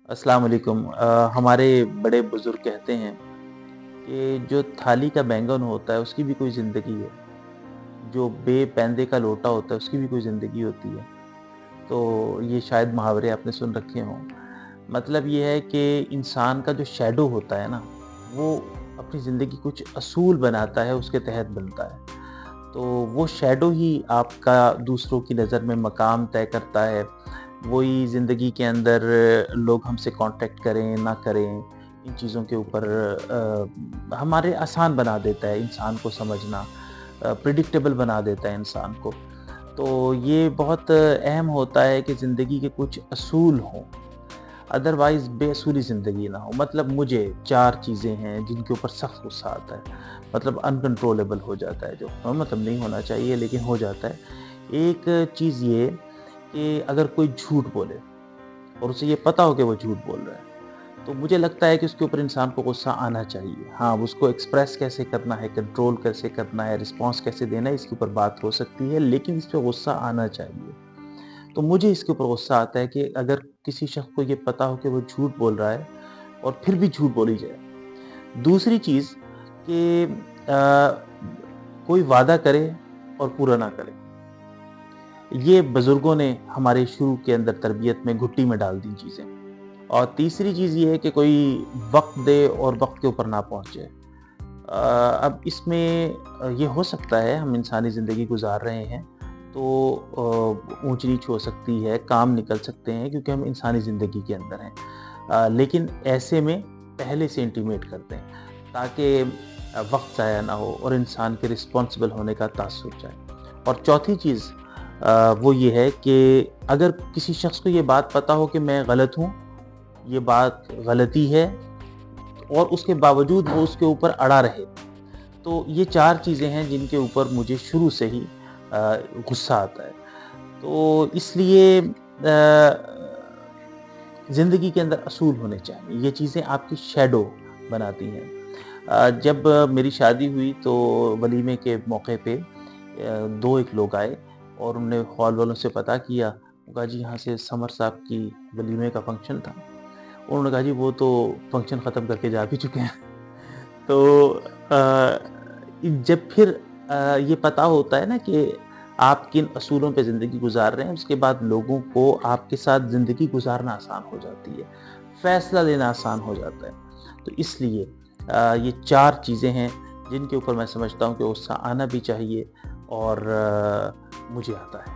अस्सलाम वालेकुम। हमारे बड़े बुज़ुर्ग कहते हैं कि जो थाली का बैंगन होता है उसकी भी कोई ज़िंदगी है, जो बेपैंदे का लोटा होता है उसकी भी कोई ज़िंदगी होती है। तो ये शायद मुहावरे आपने सुन रखे हों। मतलब ये है कि इंसान का जो शैडो होता है ना, वो अपनी ज़िंदगी कुछ असूल बनाता है, उसके तहत बनता है। तो वो शैडो ही आपका दूसरों की नज़र में मकाम तय करता है। वही ज़िंदगी के अंदर लोग हमसे कॉन्टैक्ट करें, ना करें, इन चीज़ों के ऊपर हमारे आसान बना देता है इंसान को समझना, प्रेडिक्टेबल बना देता है इंसान को। तो ये बहुत अहम होता है कि ज़िंदगी के कुछ असूल हों, अदरवाइज़ बेअसूली ज़िंदगी ना हो। मतलब मुझे 4 चीज़ें हैं जिनके ऊपर सख्त गुस्सा आता है, मतलब अनकंट्रोलेबल हो जाता है जो, मतलब नहीं होना चाहिए लेकिन हो जाता है। एक चीज़ ये कि अगर कोई झूठ बोले और उसे ये पता हो कि वो झूठ बोल रहा है, तो मुझे लगता है कि उसके ऊपर इंसान को गुस्सा आना चाहिए। हाँ, उसको एक्सप्रेस कैसे करना है, कंट्रोल कैसे करना है, रिस्पॉन्स कैसे देना है, इसके ऊपर बात हो सकती है, लेकिन इस पे गुस्सा आना चाहिए। तो मुझे इसके ऊपर गुस्सा आता है कि अगर किसी शख्स को ये पता हो कि वो झूठ बोल रहा है और फिर भी झूठ बोली जाए। दूसरी चीज़ कि कोई वादा करे और पूरा ना करे। ये बुज़ुर्गों ने हमारे शुरू के अंदर तरबियत में घुट्टी में डाल दी चीज़ें। और तीसरी चीज़ ये है कि कोई वक़्त दे और वक़्त के ऊपर ना पहुँचे। अब इसमें ये हो सकता है हम इंसानी ज़िंदगी गुज़ार रहे हैं, तो ऊँच-नीच हो सकती है, काम निकल सकते हैं क्योंकि हम इंसानी ज़िंदगी के अंदर हैं। लेकिन ऐसे में पहले से इंटीमेट कर दें ताकि वक़्त ज़ाया ना हो और इंसान के रिस्पॉन्सिबल होने का तासुर जाए। और चौथी चीज़ वो ये है कि अगर किसी शख्स को ये बात पता हो कि मैं गलत हूँ, ये बात गलती है और उसके बावजूद वो उसके ऊपर अड़ा रहे, तो ये 4 चीज़ें हैं जिनके ऊपर मुझे शुरू से ही गुस्सा आता है। तो इसलिए ज़िंदगी के अंदर असूल होने चाहिए, ये चीज़ें आपकी शैडो बनाती हैं। जब मेरी शादी हुई तो वलीमे के मौके पे 2 एक लोग आए और उन्होंने हॉल वालों से पता किया, कहा जी यहाँ से समर साहब की वलीमे का फंक्शन था। उन्होंने कहा जी वो तो फंक्शन ख़त्म करके जा भी चुके हैं। तो जब फिर ये पता होता है ना कि आप किन असूलों पे ज़िंदगी गुज़ार रहे हैं, उसके बाद लोगों को आपके साथ ज़िंदगी गुज़ारना आसान हो जाती है, फ़ैसला लेना आसान हो जाता है। तो इसलिए ये 4 चीज़ें हैं जिनके ऊपर मैं समझता हूँ कि गुस्सा आना भी चाहिए और मुझे आता है।